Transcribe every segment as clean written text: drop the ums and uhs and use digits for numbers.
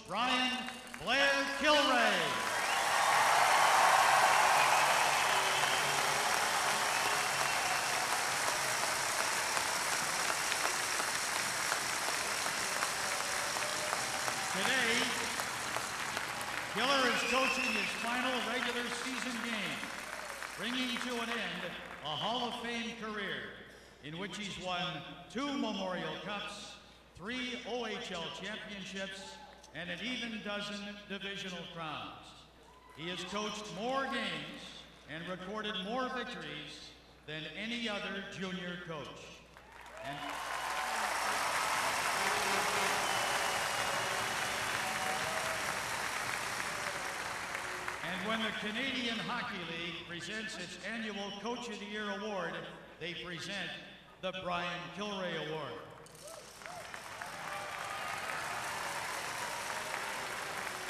Briank Kilrea. Today, Kilrea is coaching his final regular season game, bringing to an end a Hall of Fame career in which he's won 2 Memorial Cups, 3 OHL championships, and an even dozen divisional crowns. He has coached more games and recorded more victories than any other junior coach. And when the Canadian Hockey League presents its annual Coach of the Year award, they present the Briank Kilrea Award.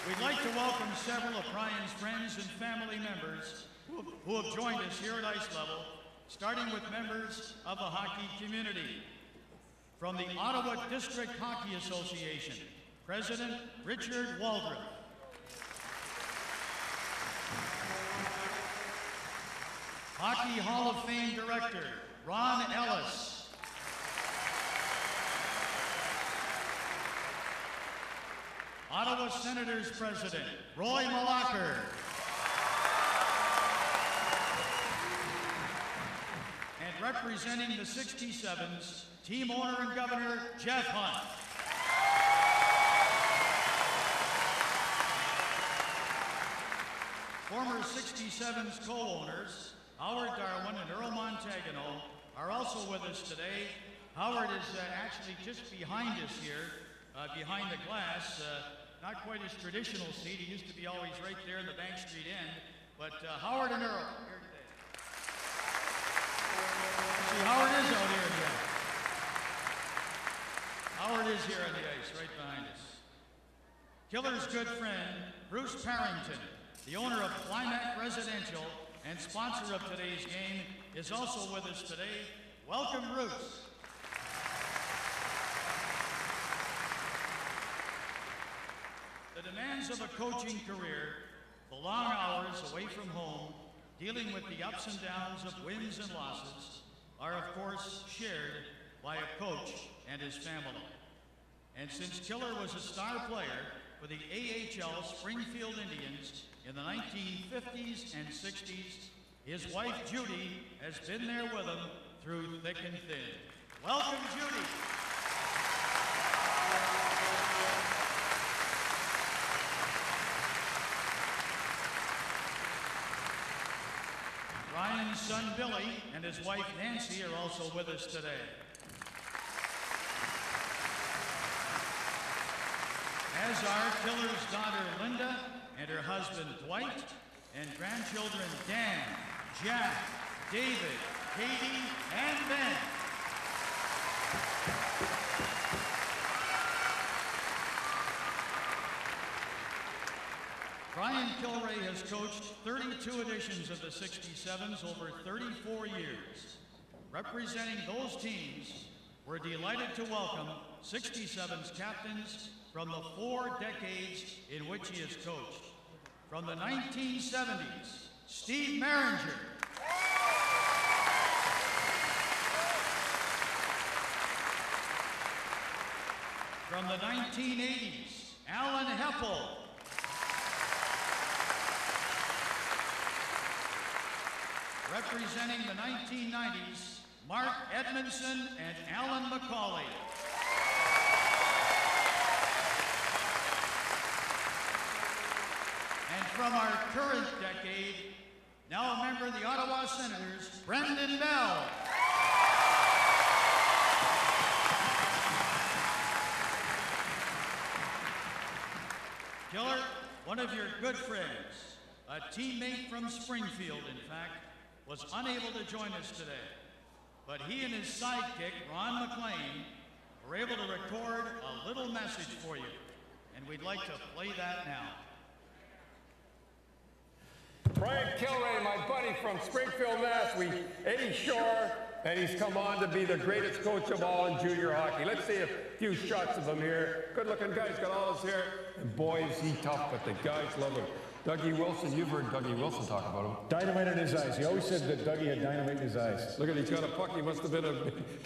We'd like to welcome several of Brian's friends and family members who have joined us here at ice level, starting with members of the hockey community. From the Ottawa District Hockey Association, President Richard Waldron. Hockey Hall of Fame Director, Ron Ellis. Ottawa Senators President, Roy Malacher. And representing the 67's, team owner and governor, Jeff Hunt. Former 67's co-owners, Howard Darwin and Earl Montagano, are also with us today. Howard is actually just behind us here, behind the glass. Not quite his traditional seat. He used to be always right there in the Bank Street end. But Howard and Earl here today. See, Howard is out here in the ice. Howard is here on the ice, right behind us. Killer's good friend, Bruce Parrington, the owner of Climax Residential and sponsor of today's game, is also with us today. Welcome, Bruce. The demands of a coaching career, the long hours away from home, dealing with the ups and downs of wins and losses, are of course shared by a coach and his family. And since Kilrea was a star player for the AHL Springfield Indians in the 1950s and 60s, his wife Judy has been there with him through thick and thin. Welcome, Judy. Brian's son Billy and his wife Nancy are also with us today. As are Killer's daughter Linda and her husband Dwight, and grandchildren Dan, Jack, David, Katie, and Ben. Briank Kilrea has coached 32 editions of the 67's over 34 years. Representing those teams, we're delighted to welcome 67's captains from the 4 decades in which he has coached. From the 1970s, Steve Maringer. From the 1980s, Alan Heppel. Representing the 1990s, Mark Edmondson and Alan McCauley. And from our current decade, now a member of the Ottawa Senators, Brendan Bell. Kilrea, one of your good friends, a teammate from Springfield, in fact, was unable to join us today. But he and his sidekick, Ron McLean, were able to record a little message for you. And we'd like to play that now. Briank Kilrea, my buddy from Springfield, Mass. Eddie Shore and he's come on to be the greatest coach of all in junior hockey. Let's see a few shots of him here. Good-looking guy, he's got all his hair. And boy, is he tough, but the guys love him. Dougie Wilson, you've heard Dougie Wilson talk about him. Dynamite in his eyes. He always said that Dougie had dynamite in his eyes. Look at, he's got a puck. He must have been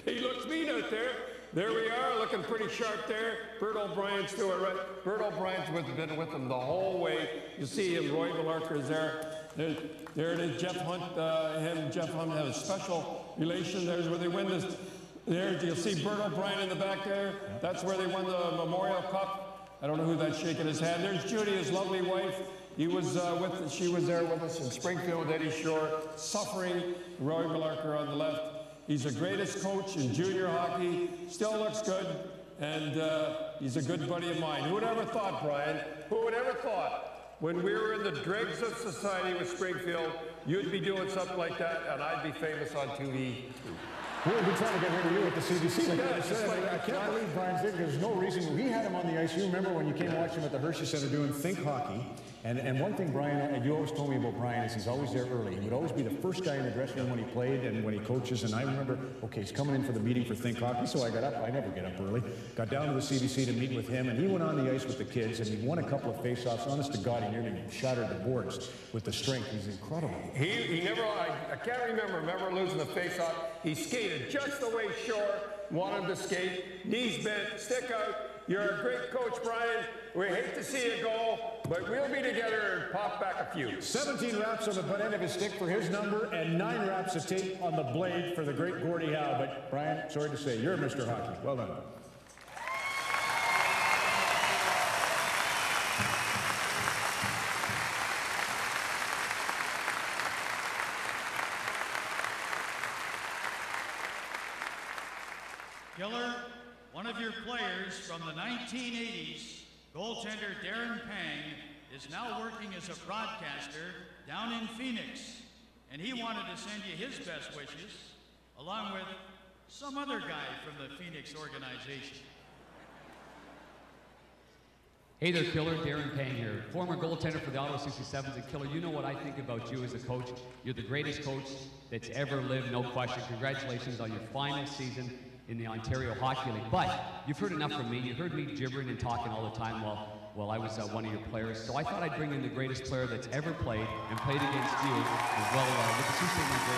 he looks mean out there. There we are, looking pretty sharp there. Bert O'Brien's to it, right? Bert O'Brien's been with him the whole way. You see him, Roy Villarker is there. There it is, Jeff Hunt. Him and Jeff Hunt have a special relation. There's where they win this. There, you'll see Bert O'Brien in the back there. That's where they won the Memorial Cup. I don't know who that's shaking his hand. There's Judy, his lovely wife. She was there with us in Springfield with Eddie Shore, suffering. Roy Villarker on the left. He's the greatest coach in junior hockey, still looks good, and he's a good buddy of mine. Who would ever thought, Brian, who would ever thought, when we were in the dregs of society with Springfield, you'd be doing something like that, and I'd be famous on TV. We've been trying to get rid of you at the CBC. I can't believe Brian's there. There's no reason. We had him on the ice. You remember when you came watching him at the Hershey Center doing Think Hockey. And one thing, Brian, and you always told me about Brian is he's always there early. He would always be the first guy in the dressing room when he played and when he coaches. And I remember, okay, he's coming in for the meeting for Think Hockey, so I got up. I never get up early. Got down to the CBC to meet with him, and he went on the ice with the kids, and he won a couple of face-offs. Honest to God, he nearly shattered the boards with the strength. He's incredible. He never, I can't remember losing the face-off. He skated just the way Shore wanted him to skate. Knees bent, stick out. You're a great coach, Brian. We hate to see you go, but we'll be together and pop back a few. 17 wraps on the butt end of his stick for his number, and 9 wraps of tape on the blade for the great Gordie Howe. But, Brian, sorry to say, you're Mr. Hockey. Well done. Killer, one of your players from the 1980s, goaltender Darren Pang, is now working as a broadcaster down in Phoenix, and he wanted to send you his best wishes, along with some other guy from the Phoenix organization. Hey there, Killer. Darren Pang here, former goaltender for the Ottawa 67's. And Killer, you know what I think about you as a coach. You're the greatest coach that's ever lived, no question. Congratulations on your final season in the Ontario Hockey League. But you've heard enough from me. You heard me gibbering and talking all the time while I was one of your players. So I thought I'd bring in the greatest player that's ever played and played against you as well. With the two St. Louis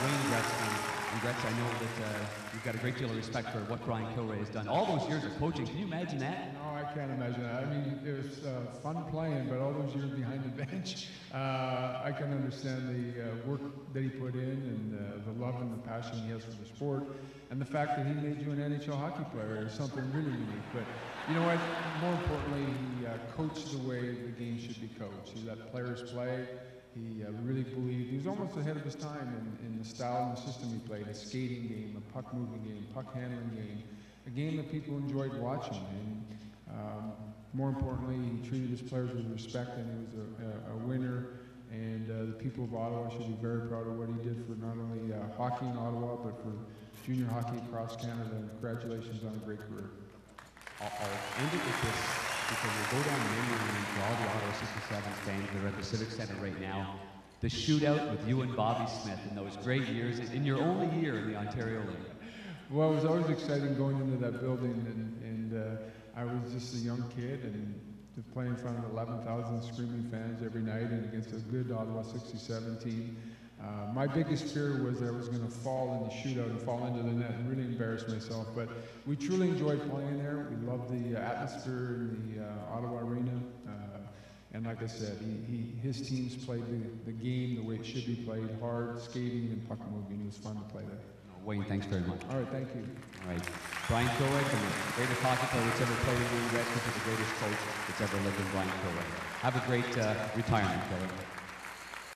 Wayne Gretzky. And Gretz, I know that you've got a great deal of respect for what Briank Kilrea has done. All those years of coaching, can you imagine that? No, I can't imagine that. I mean, it was fun playing, but all those years behind the bench, I can understand the work that he put in and the love and the passion he has for the sport. And the fact that he made you an NHL hockey player is something really unique. But you know what? More importantly, he coached the way the game should be coached. He let players play. He really believed, he was almost ahead of his time in the style and the system he played, a skating game, a puck-moving game, puck-handling game, a game that people enjoyed watching. And more importantly, he treated his players with respect, and he was a winner. And the people of Ottawa should be very proud of what he did for not only hockey in Ottawa, but for junior hockey across Canada. And congratulations on a great career. I'll end it with this, because we'll go down memory lane for all the Ottawa 67's fans that are at the Civic Centre right now. The shootout with you and Bobby Smith in those great years, in your only year in the Ontario League. Well, it was always exciting going into that building, and I was just a young kid, and to play in front of 11,000 screaming fans every night and against a good Ottawa 67 team. My biggest fear was that I was going to fall in the shootout and fall into the net and really embarrass myself. But we truly enjoyed playing there. We loved the atmosphere in the Ottawa Arena. And like I said, his teams played the game the way it should be played, hard, skating, and puck moving. It was fun to play there. Wayne, thanks very much. All right, thank you. All right. Briank Kilrea, from the greatest hockey player that's ever played in the West, to the greatest coach that's ever lived in Briank Kilrea. Have a great retirement, Kilrea.